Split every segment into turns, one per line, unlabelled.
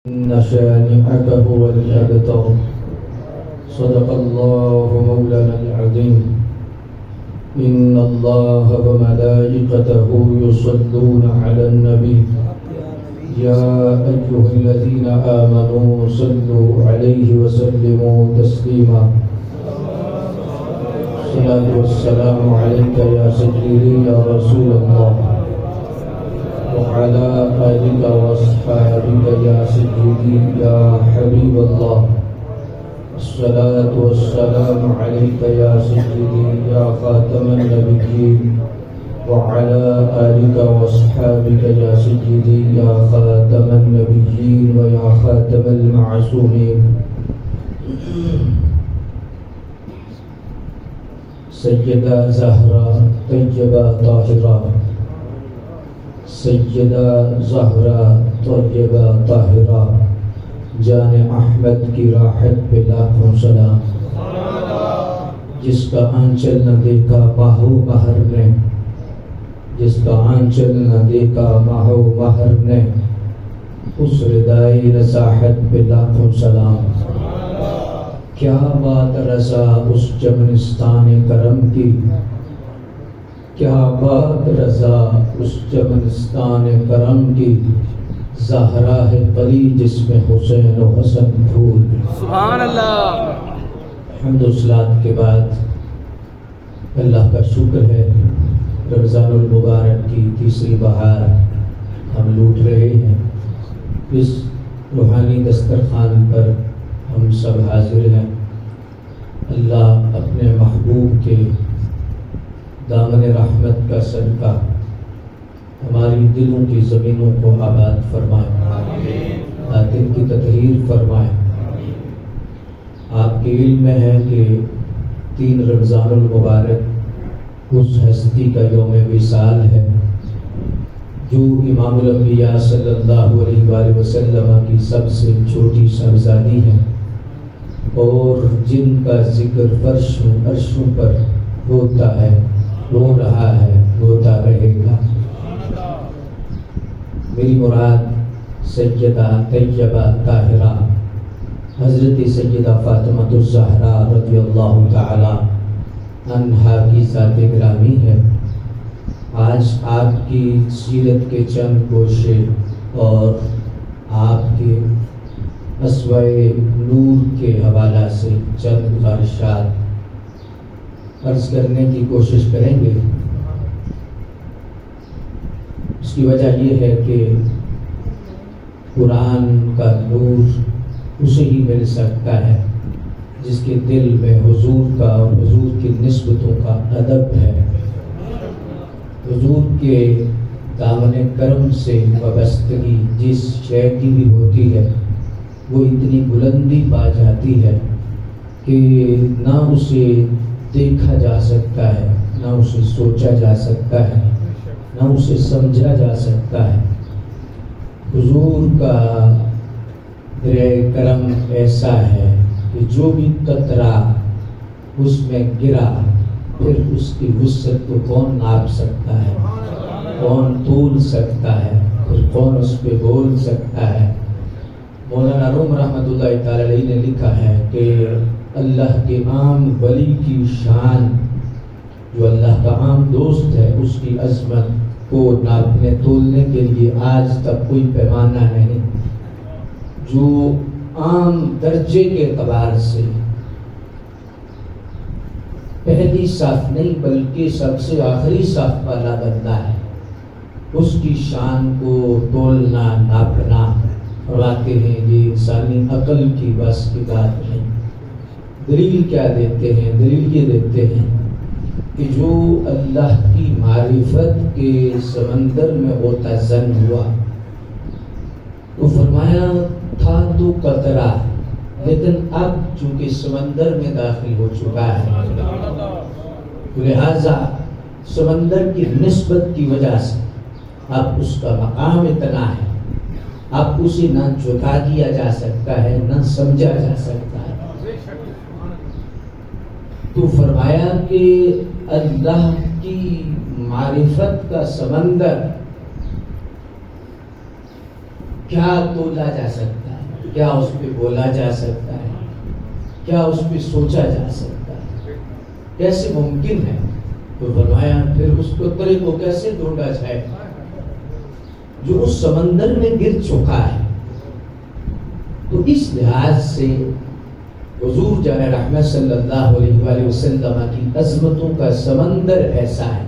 إن شانئك هو الأبتر. صدق الله مولانا العظيم. إن الله وملائكته يصلون على النبي يا أيها الذين آمنوا صلوا عليه وسلموا تسليما. الصلاة والسلام عليك يا سيدي يا رسول الله وعلى آلك وأصحابك يا سيدي يا حبيب الله. الصلاة والسلام عليك يا سيدي يا خاتم النبيين وعلى آلك وأصحابك يا سيدي يا خاتم النبيين ويا خاتم المعصومين. سیدہ زہرا طیبہ طاہرہ، سیدہ زہرا طیبہ طاہرہ، جان احمد کی راحت پہ لاکھوں سلام. جس کا آنچل نہ دیکھا ماہو مہر نے، جس کا آنچل نہ دیکھا ماہو مہر نے، اس ردائی نصاحت پہ لاکھوں سلام. کیا بات رضا اس چمنستان کرم کی، کیا بات رضا اس چمنستان کرم کی، زہرا ہے پری جس میں حسین و حسن پھول.
سبحان اللہ.
حمد و صلات کے بعد اللہ کا شکر ہے، رمضان المبارک کی تیسری بہار ہم لوٹ رہے ہیں. اس روحانی دسترخوان پر ہم سب حاضر ہیں. اللہ اپنے محبوب کے دامن رحمت کا صدقہ ہماری دلوں کی زمینوں کو آباد فرمائے، باطن کی تطہیر فرمائے. آپ کے علم میں ہے کہ 3 رمضان المبارک اس ہستی کا یوم وصال ہے جو امام الانبیاء صلی اللہ علیہ وآلہ وسلم کی سب سے چھوٹی صاحبزادی ہے اور جن کا ذکر فرشوں عرشوں پر ہوتا ہے، ہو رہا ہے، ہوتا رہے گا. میری مراد سیدہ طیبہ طاہرہ حضرت سیدہ فاطمہ الزہرا رضی اللہ تعالی عنہا کی ذات گرامی ہے. آج آپ کی سیرت کے چند گوشے اور آپ کے اسوائے نور کے حوالہ سے چند گزارشات عرض کرنے کی کوشش کریں گے. اس کی وجہ یہ ہے کہ قرآن کا نور اسے ہی مل سکتا ہے جس کے دل میں حضور کا اور حضور کی نسبتوں کا ادب ہے. حضور کے دامن کرم سے وابستگی جس شے کی بھی ہوتی ہے وہ اتنی بلندی پا جاتی ہے کہ نہ اسے دیکھا جا سکتا ہے، نہ اسے سوچا جا سکتا ہے، نہ اسے سمجھا جا سکتا ہے. حضور کا دریا کرم ایسا ہے کہ جو بھی قطرہ اس میں گرا پھر اس کی وسعت کو کون ناپ سکتا ہے، کون تول سکتا ہے، پھر کون اس پہ بول سکتا ہے. مولانا روم رحمۃ اللہ تعالی علیہ نے لکھا ہے کہ اللہ کے عام ولی کی شان، جو اللہ کا عام دوست ہے، اس کی عظمت کو ناپنے تولنے کے لیے آج تک کوئی پیمانہ نہیں. جو عام درجے کے اعتبار سے پہلی صف نہیں بلکہ سب سے آخری صف والا بندہ ہے، اس کی شان کو تولنا ناپنا فرماتے ہیں یہ انسانی عقل کی بس کی بات نہیں. دلیل کیا دیتے ہیں؟ دلیل یہ دیتے ہیں کہ جو اللہ کی معرفت کے سمندر میں غوطہ-زن ہوا تو فرمایا تھا تو قطرہ، لیکن اب چونکہ سمندر میں داخل ہو چکا ہے لہذا سمندر کی نسبت کی وجہ سے اب اس کا مقام اتنا ہے، اب اسے نہ جھکا دیا جا سکتا ہے نہ سمجھا جا سکتا ہے. تو فرمایا کہ اللہ کی معرفت کا سمندر کیا تولا جا سکتا ہے؟ کیا اس پہ بولا جا سکتا ہے؟ کیا اس پہ سوچا جا سکتا ہے؟ کیسے ممکن ہے؟ تو فرمایا پھر اس کو طریقوں کیسے ڈھونڈا جائے جو اس سمندر میں گر چکا ہے۔ تو اس لحاظ سے حضور جان رحمت صلی اللہ علیہ وآلہ وسلم کی عظمتوں کا سمندر ایسا ہے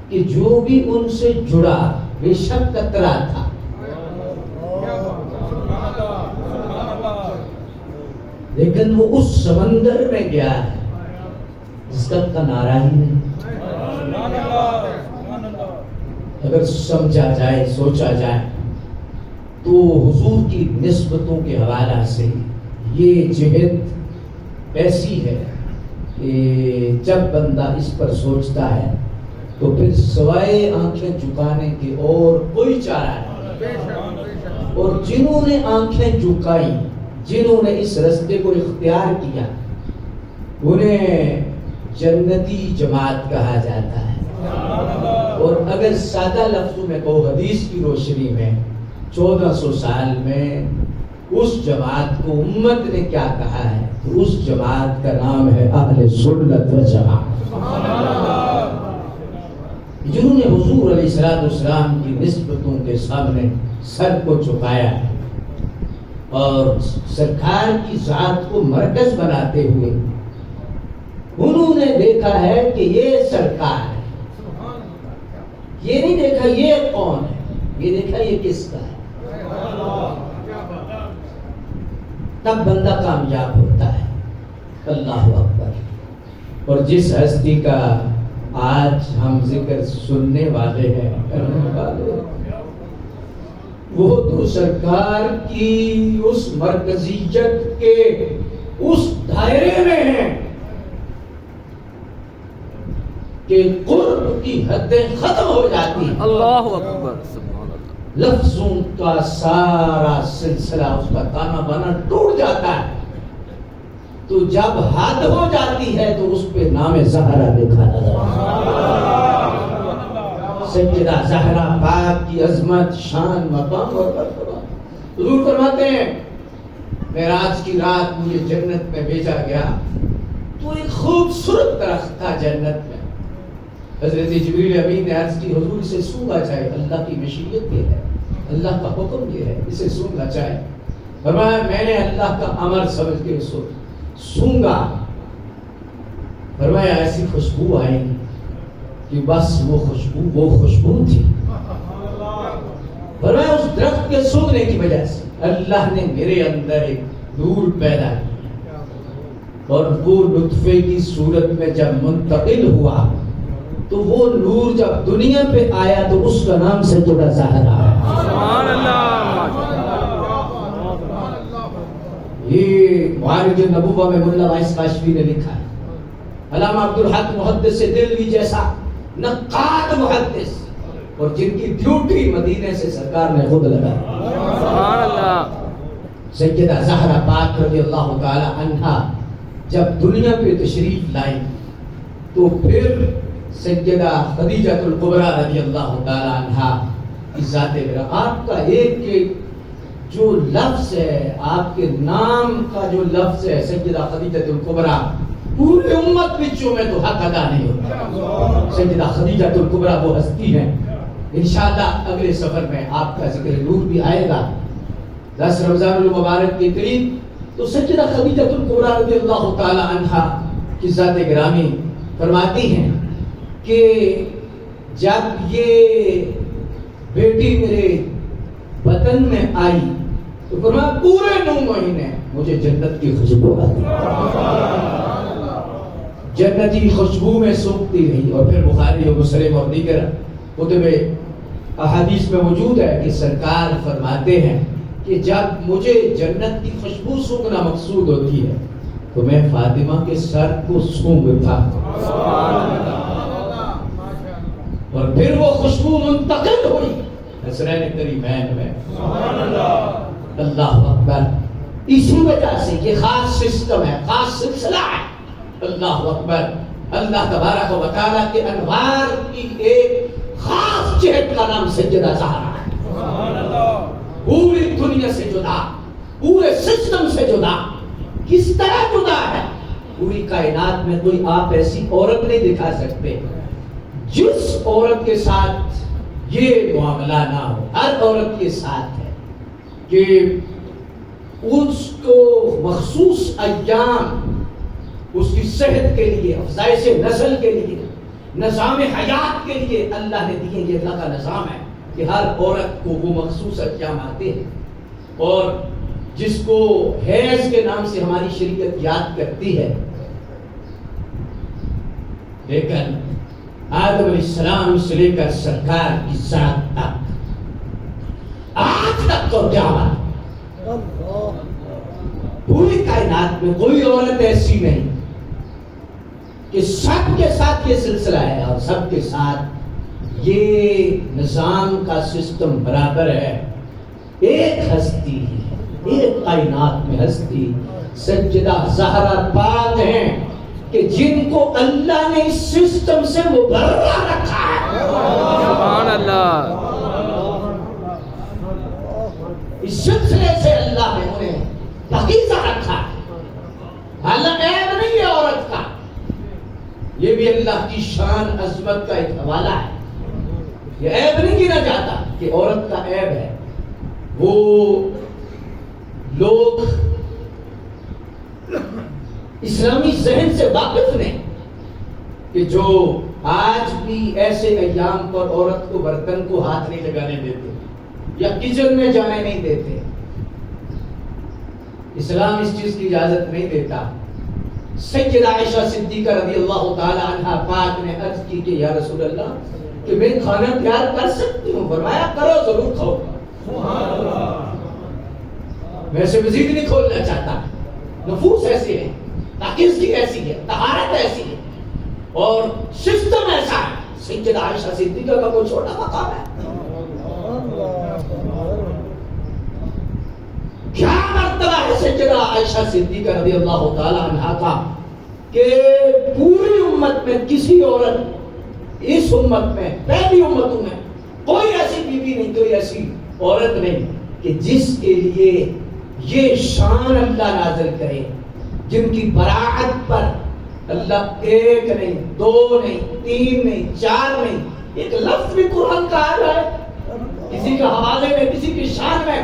کہ جو بھی ان سے جڑا بے شک قطرہ تھا، لیکن وہ اس سمندر میں گیا ہے جس کا کنارہ ہی نہیں۔ اگر سمجھا جائے، سوچا جائے تو حضور کی نسبتوں کے حوالہ سے یہ جہت ایسی ہے کہ جب بندہ اس پر سوچتا ہے تو پھر سوائے آنکھیں جھکانے کے اور کوئی چارہ نہیں۔ اور جنہوں نے آنکھیں جھکائی، جنہوں نے اس رستے کو اختیار کیا، انہیں جنتی جماعت کہا جاتا ہے۔ اور اگر سادہ لفظوں میں کہو، حدیث کی روشنی میں 1400 سال میں اس جماعت کو امت نے کیا کہا ہے؟ تو اس جماعت کا نام ہے اہل سنت و جماعت، جنہوں نے حضور علیہ السلام کی نسبتوں کے سامنے سر کو جھکایا ہے اور سرکار کی ذات کو مرکز بناتے ہوئے انہوں نے دیکھا ہے کہ یہ سرکار ہے، یہ نہیں دیکھا یہ کون ہے، یہ دیکھا یہ کس کا ہے۔ تب بندہ کامیاب ہوتا ہے۔ اللہ اکبر۔ اور جس ہستی کا آج ہم ذکر سننے والے ہیں، کرنے والے، وہ تو سرکار کی اس مرکزیت کے اس دائرے میں ہے کہ قرب کی حدیں ختم ہو جاتی ہیں۔
اللہ اکبر، سبحان اللہ۔
لفظوں کا سارا سلسلہ، اس کا تانا بانا ٹوٹ جاتا ہے۔ تو جب حد ہو جاتی ہے تو اس پہ نام زہرا لکھا جاتا ہے۔ سیدہ زہرا پاک کی عظمت، شان، مقام اور مرتبہ۔ حضور فرماتے ہیں معراج کی رات مجھے جنت میں بھیجا گیا تو ایک خوبصورت درخت تھا جنت میں۔ حضرت جبریل امین نے عرض کی حضور اسے سونگا چاہے، اللہ کی مشیت یہ ہے، اللہ کا حکم یہ ہے، اسے سونگا چاہے۔ فرمایا میں نے اللہ کا امر سمجھ کے اسے سونگا۔ فرمایا ایسی خوشبو آئی کہ بس وہ خوشبو تھی۔ فرمایا اس درخت کے سونگنے کی وجہ سے اللہ نے میرے اندر ایک نور پیدا کیا، اور وہ نطفے کی صورت میں جب منتقل ہوا تو وہ نور جب دنیا پہ آیا تو اس کا نام سیدہ زہرا ہے۔
سبحان اللہ۔
یہ معارج النبوہ میں ملا وائس کاشفی نے لکھا ہے۔ علامہ عبدالحق محدث دہلوی جیسا نقاد محدث، اور جن کی ڈیوٹی مدینے سے سرکار نے خود لگائی،
سبحان اللہ،
سیدہ زہرا پاک رضی اللہ تعالی عنہا جب دنیا پہ تشریف لائی تو پھر سیدہ خدیجہ الکبریٰ رضی اللہ تعالی عنہا کی ذات برا، آپ کا ایک جو لفظ ہے، آپ کے نام کا جو لفظ ہے سیدہ خدیجہ الکبریٰ، پوری امت بچوں میں تو حق ادا نہیں ہوتا۔ سیدہ خدیجہ الکبریٰ وہ ہستی ہیں، انشاءاللہ اگلے سفر میں آپ کا ذکر نور بھی آئے گا 10 رمضان المبارک کے قریب۔ تو سیدہ خدیجہ الکبریٰ رضی اللہ تعالی عنہا کی ذات گرامی فرماتی ہیں کہ جب یہ بیٹی میرے وطن میں آئی تو فرمایا پورے 9 مہینے مجھے جنت کی خوشبو آتی، جنتی خوشبو میں سونگتی رہی۔ اور پھر بخاری و مسلم اور دیگر کتب احادیث میں موجود ہے کہ سرکار فرماتے ہیں کہ جب مجھے جنت کی خوشبو سونگنا مقصود ہوتی ہے تو میں فاطمہ کے سر کو سونگتا، اور پھر وہ خوشبو منتقل ہوئی حسنین کریمین میں۔ اللہ اکبر۔ اسی وجہ سے یہ خاص سسٹم ہے، خاص سلسلہ ہے۔ اللہ اکبر۔ اللہ تبارک و تعالیٰ کے انوار کی ایک خاص جہت کا نام سیدہ زہرا ہے، پوری دنیا سے جدا، پورے سسٹم سے جدا. کس طرح جدا ہے؟ پوری کائنات میں کوئی آپ ایسی عورت نہیں دکھا سکتے جس عورت کے ساتھ یہ معاملہ نہ ہو. ہر عورت کے ساتھ ہے کہ اس کو مخصوص ایام اس کی صحت کے لیے، افزائش نسل کے لیے، نظام حیات کے لیے اللہ نے دیے. یہ اللہ کا نظام ہے کہ ہر عورت کو وہ مخصوص ایام آتے ہیں. اور جس کو حیض کے نام سے ہماری شریعت یاد کرتی ہے، لیکن آدم علیہ السلام سے لے کر سرکار کی ذات تک آج تک تو قیامت پوری کائنات میں کوئی عورت ایسی نہیں کہ سب کے ساتھ یہ سلسلہ ہے اور سب کے ساتھ یہ نظام کا سسٹم برابر ہے. ایک ہستی ہے، ایک کائنات میں ہستی سیدہ زہرا پاک ہیں کہ جن کو اللہ نے اس سسٹم سے مبرہ رکھا ہے.
سبحان اللہ.
اس سلسلے سے اللہ نے انہیں پاکیزہ رکھا ہے. حالانکہ عیب نہیں ہے عورت کا، یہ بھی اللہ کی شان عظمت کا ایک حوالہ ہے. یہ عیب نہیں گنا جاتا کہ عورت کا عیب ہے. وہ لوگ اسلامی ذہن سے واقف نہیں کہ جو آج بھی ایسے ایام پر عورت کو برتن کو ہاتھ نہیں لگانے دیتے یا کچن میں جانے نہیں دیتے. اسلام اس چیز کی اجازت نہیں دیتا. سیدہ عائشہ صدیقہ رضی اللہ تعالی عنہا پاک نے عرض کی کہ یا رسول اللہ کہ میں کھانا تیار کر سکتی ہوں؟ فرمایا کرو، ضرور کھاؤ. میں اسے مزید نہیں کھولنا چاہتا. نفوس ایسے ہے، پاکیزگی ایسی ہے، طہارت ایسی ہے اور سسٹم ایسا ہے. سیدہ عائشہ صدیقہ کا کوئی چھوٹا مقام ہے؟ کیا مرتبہ ہے سیدہ عائشہ صدیقہ رضی اللہ تعالی عنہا کا کہ پوری امت میں کسی عورت، اس امت میں پہلی امتوں میں کوئی ایسی بیوی نہیں، کوئی ایسی عورت نہیں کہ جس کے لیے یہ شان اللہ نازل کرے، جن کی براعت پر اللہ ایک نہیں، دو نہیں، تین نہیں، چار نہیں، ایک لفظ بھی قرآن کا آ رہا ہے کسی کے حوالے میں، کسی کی شان میں.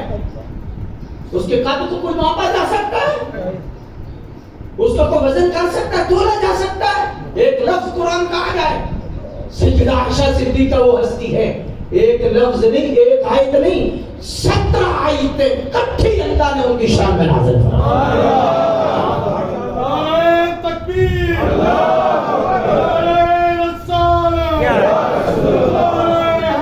اس کے قدر کو کوئی ناپا جا سکتا ہے؟ اس کو کوئی وزن کر سکتا ہے؟ تولا جا سکتا ہے؟ ایک لفظ قرآن کا آ جائے. سیدہ عائشہ صدیقہ وہ ہستی ہے، ایک لفظ نہیں، ایک آیت نہیں، 17 آیتیں اکٹھی اللہ نے ان کی شان میں نازل فرمائی.
نعرہ تکبیر، نعرہ رسالت، نعرہ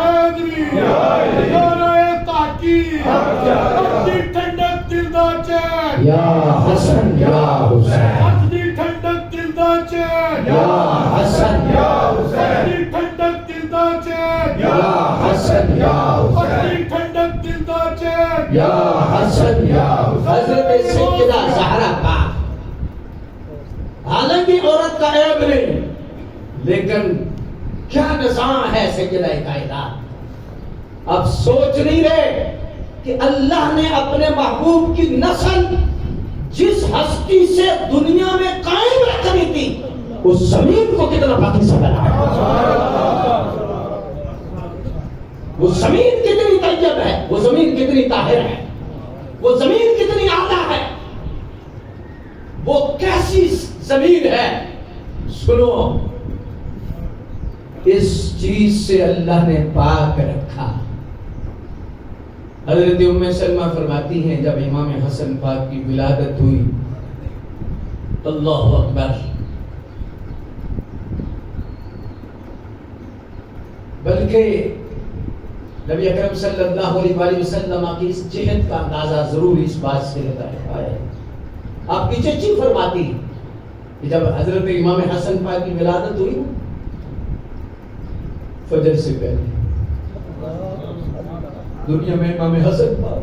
حیدری، نعرہ تحقیق. اپنی ٹھنڈک دل دا چین،
یا حسن یا حسین،
اپنی ٹھنڈک دل دا چین،
یا حسن یا حسین،
اپنی ٹھنڈک دل دا چین،
یا حسن یا حسین،
اپنی ٹھنڈک دل دا چین،
یا حسن یا حسین. حضرت سیدہ زہرا پاک حالانکہ عورت کا عیب نہیں، لیکن کیا نظام ہے سیدہ کائنات. اب سوچ نہیں رہے کہ اللہ نے اپنے محبوب کی نسل جس ہستی سے دنیا میں قائم رکھنی تھی اس زمین کو کتنا پاکیزہ بنایا. وہ زمین کتنی طیب ہے، وہ زمین کتنی طاہر ہے، وہ زمین کتنی اعلیٰ ہے، وہ کیسی زمین ہے. سنو، اس چیز سے اللہ نے پاک رکھا. حضرت ام سلمہ فرماتی ہیں جب امام حسن پاک کی ولادت ہوئی، اللہ اکبر، بلکہ نبی اکرم صلی اللہ علیہ وآلہ وسلم کی اس جہد کا اندازہ ضرور اس بات سے ہوتا ہے. آپ کی چچی فرماتی کہ جب حضرت امام حسن پاک کی ولادت ہوئی فجر سے پہلے دنیا میں امام حسن پاک،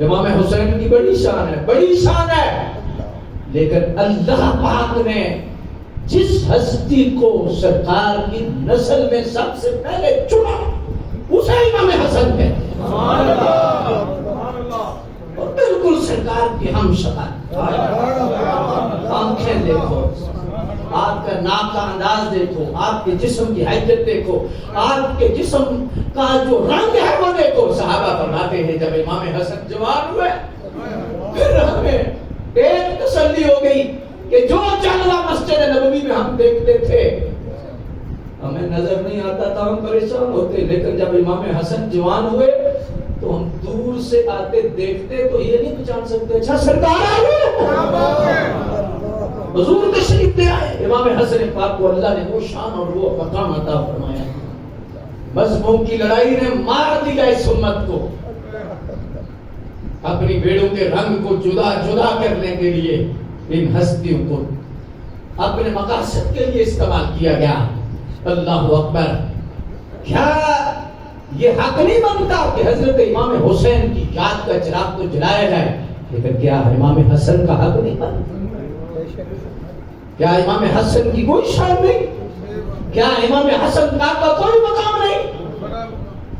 امام حسین کی بڑی شان ہے، بڑی شان ہے، لیکن اللہ پاک نے جس ہستی کو سرکار کی نسل میں سب سے پہلے چنا اسے امام حسن کہتے ہیں. سرکار کی ہم شکل، آنکھیں دیکھو، آپ کا ناک کا انداز دیکھو، آپ کے جسم کی حیثیت دیکھو، آپ کے جسم کا جو رنگ ہے وہ دیکھو. صحابہ فرماتے ہیں جب امام حسن جوان ہوئے پھر ہمیں ایک تسلی ہو گئی کہ جو جلوہ مسجد نبوی میں ہم دیکھتے تھے ہمیں نظر نہیں آتا تھا، ہم پریشان ہوتے، لیکن جب امام حسن جوان ہوئے تو ہم دور سے آتے دیکھتے تو یہ نہیں پہچان سکتے اچھا سرکار آئے، حضور تشریف لے آئے. امام حسن پاک کو اللہ نے وہ شان اور وہ مقام عطا فرمایا. مذہبوں کی لڑائی نے مار دیا اس امت کو، اپنی بیڑوں کے رنگ کو جدا جدا کرنے کے لیے ان ہستیوں کو اپنے مقاصد کے لیے استعمال کیا گیا. اللہ اکبر. کیا یہ حق نہیں بنتا کہ حضرت امام حسین کی یاد کا چراغ تو جلایا جائے، لیکن کیا امام حسن کا حق نہیں بنتا؟ کیا امام حسن کی کوئی شان نہیں؟ کیا امام حسن پاک کا کوئی مقام نہیں؟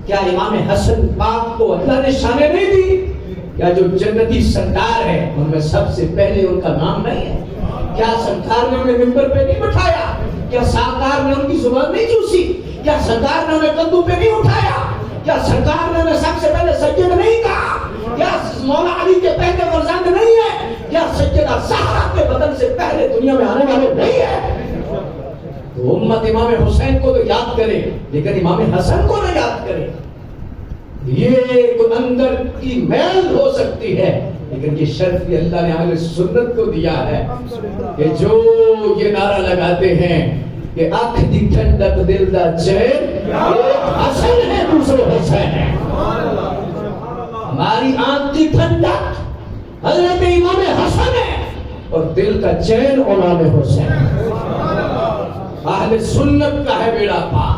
کیا امام حسن پاک کو اللہ نے شانیں نہیں دی؟ کیا جو جنتی سردار ہے ان میں سب سے پہلے ان کا نام نہیں ہے؟ کیا سرکار نے انہیں ممبر پہ نہیں بٹھایا؟ کیا سرکار نے ان کی زبان نہیں چوسی؟ کیا سرکار نے انہیں کندھوں پہ نہیں اٹھایا؟ کیا سرکار نے انہیں سب سے پہلے سید نہیں کہا؟ کیا مولا علی کے پہلے فرزند نہیں ہے؟ کیا سیدہ زہرا کے بدن سے پہلے دنیا میں آنے والے نہیں ہے؟ تو امت امام حسین کو تو یاد کرے لیکن امام حسن کو نہ یاد کرے. یہ اندر کی میل ہو سکتی ہے لیکن یہ شرف بھی اللہ نے اہل سنت کو دیا ہے کہ جو یہ نعرہ لگاتے ہیں کہ آنکھ دی ٹھنڈک دل دا چین، ایک حسن ہے دوسرے حسین ہے. ہماری آنکھ کی ٹھنڈک حضرت امام حسن ہے اور دل کا چین امام حسین. اہل سنت کا ہے بیڑا پاک،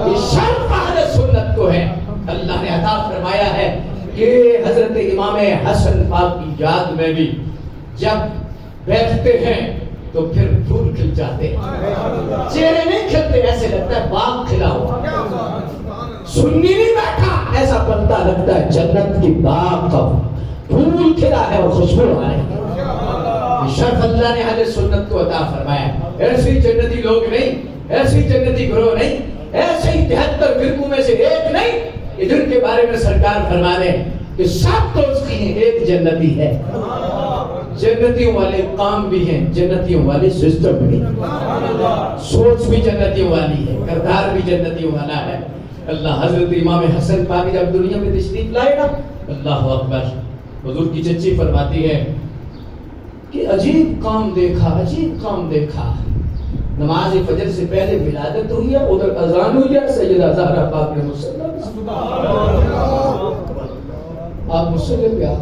یہ شرف اہل سنت کو ہے. اللہ نے عطا فرمایا ہے کہ حضرت امام حسن پاک کی یاد میں بھی جب بیٹھتے ہیں تو پھر پھول کھل جاتے ہیں، چہرے نہیں کھلتے، ایسے لگتا ہے باغ کھلا ہوا. سنی نہیں بیٹھا، ایسا بنتا لگتا ہے جنت کی باغ کا پھول کھلا ہے اور خوشبو آ رہی ہے. شرف اللہ نے اہل سنت کو عطا فرمایا. ایسی جنتی لوگ نہیں، ایسی جنتی گروہ نہیں، ایسے ہی 73 فرقوں میں سے ایک نہیں کہ جن کے بارے میں سرکار فرما دے کہ سب تو اس کی ہیں، ایک جنتی ہے. جنتیوں والے کام بھی ہیں، جنتیوں والے سسٹم بھی، سوچ بھی جنتیوں والی ہے، کردار بھی جنتیوں والا ہے. اللہ حضرت امام حسن پاک جب دنیا میں تشریف لائے نا، اللہ اکبر. حضور کی چچی فرماتی ہے کہ عجیب کام دیکھا، عجیب کام دیکھا. نماز فجر سے پہلے ولادت ہوئی ہے، ادھر اذان ہوئی ہے، سیدہ زہرا پاک نے مصلی آپ مصلی پہ آ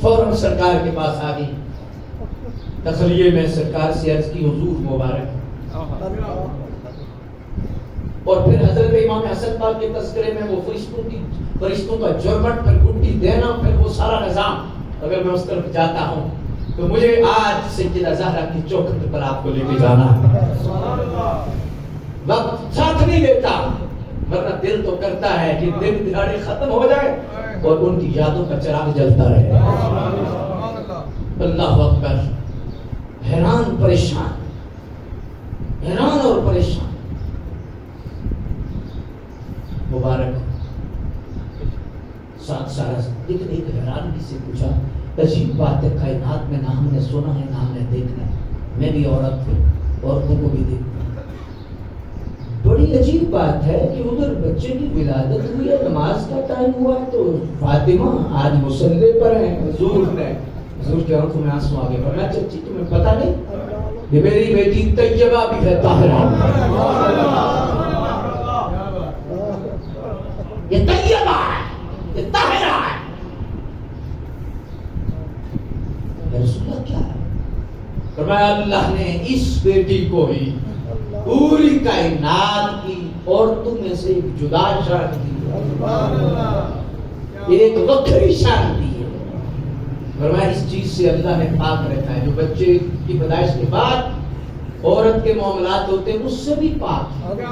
فوراً سرکار کے پاس آ گئی. تخلیے میں سرکار سے عرض کی حضور مبارک. اور پھر حضرت امام حسن پاک کے تذکرے میں وہ فرشتوں کا جرمٹ، پھر گٹی دینا، پھر وہ سارا نظام. اگر میں اس طرف جاتا ہوں تو مجھے آج سیدہ زہرا کی چوکھٹ پر آپ کو لے کے جانا ہے. وقت ساتھ نہیں دیتا، ورنہ دل تو کرتا ہے کہ دن دہاڑے ختم ہو جائے اور ان کی یادوں کا چراغ جلتا رہے. اللہ اکبر. حیران پریشان، حیران اور پریشان. مبارک ساتھ سارا لیکن ایک حیرانگی سے پوچھا، عجیب بات ہے، کائنات میں نہ ہم نے سنا ہے نہ ہم نے دیکھنا ہے. میں بھی عورت تھی، عورتوں کو بھی دیکھنا. بڑی عجیب بات ہے کہ ادھر بچے کی ولادت ہوئی ہے، نماز کا ٹائم ہوا ہے تو فاطمہ آج مصلی پر ہیں. حضور کی آنکھوں میں آنسو آ گئے. فرمایا چچی تمہیں پتہ نہیں یہ میری بیٹی طیبہ بھی ہے، طاہرہ. یہ طیبہ ہے، یہ طاہرہ ہے. رسول اللہ کیا ہے؟ فرمایا اللہ نے اس بیٹی کو ہی پوری کائنات کی عورتوں میں سے ایک جدا شان دی، ایک وکری شان دی ہے. فرمایا اس چیز سے اللہ نے پاک رکھا ہے. جو بچے کی پیدائش کے بعد عورت کے معاملات ہوتے ہیں اس سے بھی پاک ہے.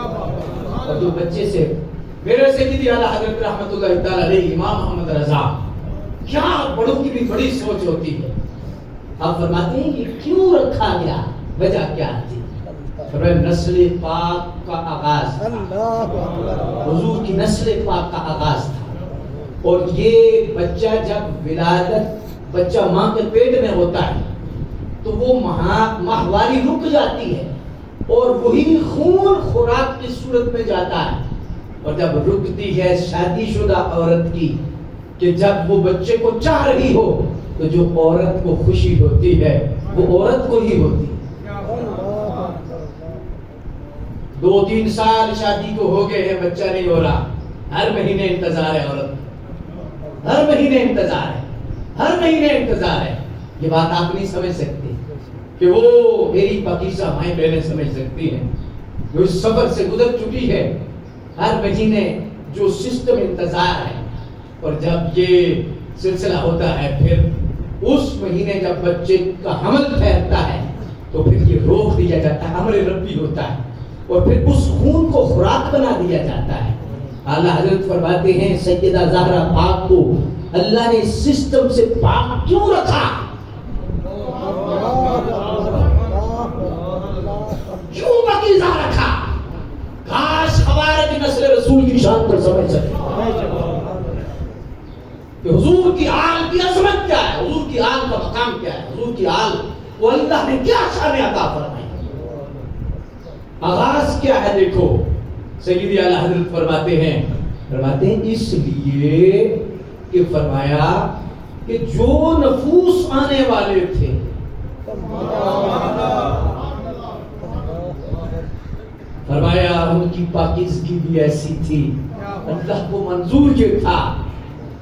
اور جو بچے سے میرے سیدی اعلیٰ حضرت رحمت اللہ تعالی علیہ امام محمد رضا کیا بڑوں کی بھی بڑی سوچ ہوتی ہے. آپ فرماتے ہیں کہ کیوں رکھا گیا, وجہ کیا تھی؟ فرمایا نسل پاک کا آغاز تھا, حضور کی نسل پاک کا آغاز تھا. اور یہ بچہ جب ولادت بچہ ماں کے پیٹ میں ہوتا ہے تو وہ ماہواری رک جاتی ہے اور وہی خون خوراک کی صورت میں جاتا ہے. اور جب رکتی ہے شادی شدہ عورت کی کہ جب وہ بچے کو چاہ رہی ہو تو جو عورت کو خوشی ہوتی ہے وہ عورت کو ہی ہوتی ہے. 2-3 سال شادی کو ہو گئے ہیں, بچہ نہیں ہو رہا, ہر مہینے انتظار ہے عورت, ہر مہینے انتظار ہے, ہر مہینے انتظار ہے. یہ بات آپ نہیں سمجھ سکتے کہ وہ میری پاکیزہ مائیں بہنیں سمجھ سکتی ہیں جو اس سفر سے گزر چکی ہے. ہر مہینے جو سسٹم انتظار ہے, اور جب یہ سلسلہ ہوتا ہے پھر اس مہینے جب بچے کا حمل ٹھہرتا ہے تو پھر یہ روک دیا جاتا ہے, امر ربی ہوتا ہے, اور پھر اس خون کو خوراک بنا دیا جاتا ہے. اعلیٰ حضرت فرماتے ہیں سیدہ زہرا پاک کو اللہ نے سسٹم سے پاک کیوں رکھا, کیوں پاکیزہ رکھا؟ کاش ہمارے کی نسل رسول کی شان پر سمجھ سکے کہ حضور کی آل کی عظمت کیا ہے, حضور کی آل کا مقام کیا ہے, حضور کی آل کو اللہ نے کیا شان عطا فرمائی. آغاز کیا ہے دیکھو, سیدی اعلیٰ حضرت فرماتے ہیں اس لیے کہ فرمایا کہ جو نفوس آنے والے تھے فرمایا ان کی پاکیزگی بھی ایسی تھی, اللہ کو منظور یہ تھا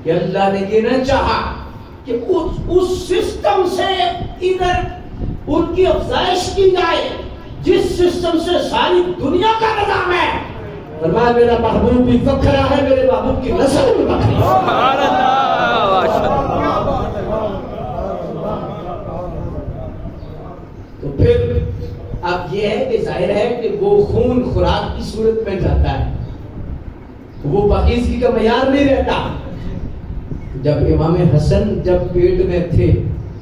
کہ اللہ نے یہ نہ چاہا کہ اس سسٹم سے ادھر ان کی افزائش کی جائے جس سسٹم سے ساری دنیا کا نظام ہے. فرمایا میرا محبوب بھی فخرا ہے, میرے محبوب کی نسل بھی فخری ہے.
سبحان اللہ.
تو پھر اب یہ ہے کہ ظاہر ہے کہ وہ خون خوراک کی صورت میں جاتا ہے, وہ پاکیزگی کا معیار نہیں رہتا. جب امام حسن جب پیٹ میں تھے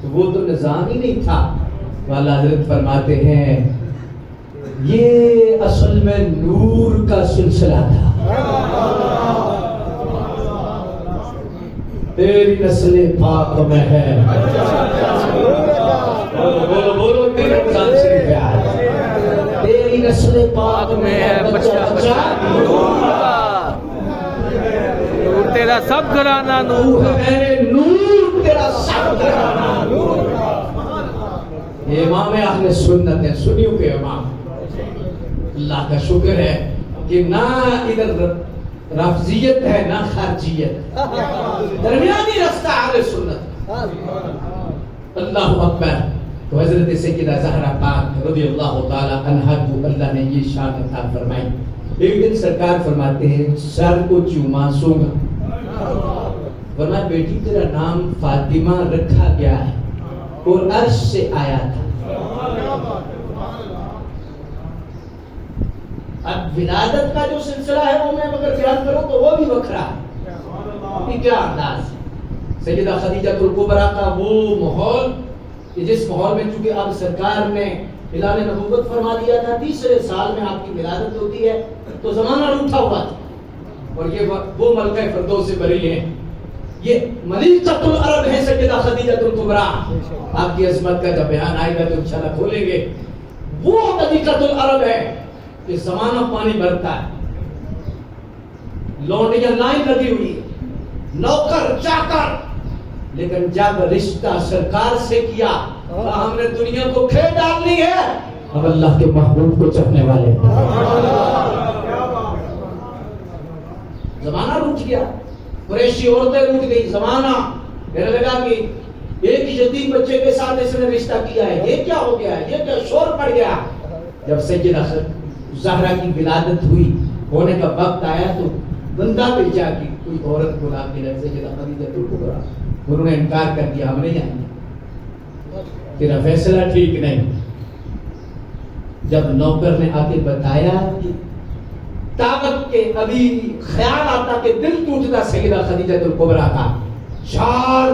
تو وہ تو نظام ہی نہیں تھا. اعلیٰ حضرت فرماتے ہیں یہ اصل میں نور کا سلسلہ تھا. تیری نسل پاک میں ہے, بولو بولو تیرے رمضان شریف ہے آج, تیری نسل پاک میں ہے بچہ بچہ
نور کا, نور تیرا سب گھرانہ نور کا,
میرے نور تیرا سب گھرانہ نور کا. امام اہل سنت ہے, سنیوں کے امام. اللہ کا شکر ہے کہ نہ ادھر رافضیت ہے نہ خارجیت, درمیانی رستہ اہل سنت. اللہ اکبر. تو حضرت سیدہ زہرا پاک رضی اللہ تعالی عنہا کو اللہ نے یہ شان عطا فرمائی. ایک دن سرکار فرماتے ہیں سر کو چوما سونگا, ورنہ بیٹی تیرا نام فاطمہ رکھا گیا ہے اور عرش سے آیا تھا. اب ولادت کا جو سلسلہ ہے وہ میں اگر بیان کروں تو وہ بھی وکھرا ہے. کیا انداز ہے سیدہ خدیجہ الکبریٰ کا وہ ماحول کہ جس ماحول میں چونکہ اب سرکار نے اعلان نبوت فرما دیا تھا, 30 سال میں آپ کی ولادت ہوتی ہے تو زمانہ روٹھا ہوا تھا. اور یہ وہ ملکہ فردوس سے بری ہیں, یہ ملکۃ العرب ہے سیدہ خدیجہ الکبریٰ. آپ کی عظمت کا جب بیان آئے گا تو انشاءاللہ کھولیں گے. وہ ملکۃ العرب ہے کہ زمانہ پانی بھرتا ہے, لونڈیاں لائن لگی ہوئی, نوکر چاکر, لیکن جب رشتہ سرکار سے کیا ہم نے دنیا کو کھے ڈالنی ہے, اب اللہ کے محبوب کو چاہنے والے. زمانہ روٹ گیا, قریشی عورتیں روٹ گئی, زمانہ میرے لگا کہ ایک یتیم بچے کے ساتھ اس نے رشتہ کیا ہے, یہ کیا ہو گیا ہے, یہ کیا شور پڑ گیا. جب سیدہ زہرا کی ولادت ہوئی, ہونے کا وقت آیا تو بندہ بھیجا کہ کوئی عورت بلا کے رکھ سیدہ خدیجہ الکبریٰ. انہوں نے انکار کر دیا, ہم نہیں آئیں گے, تیرا فیصلہ ٹھیک نہیں. جب نوکر نے آ کے بتایا کہ طاقت کے ابھی خیال آتا کہ دل ٹوٹتا سیدہ خدیجہ الکبریٰ کا, 4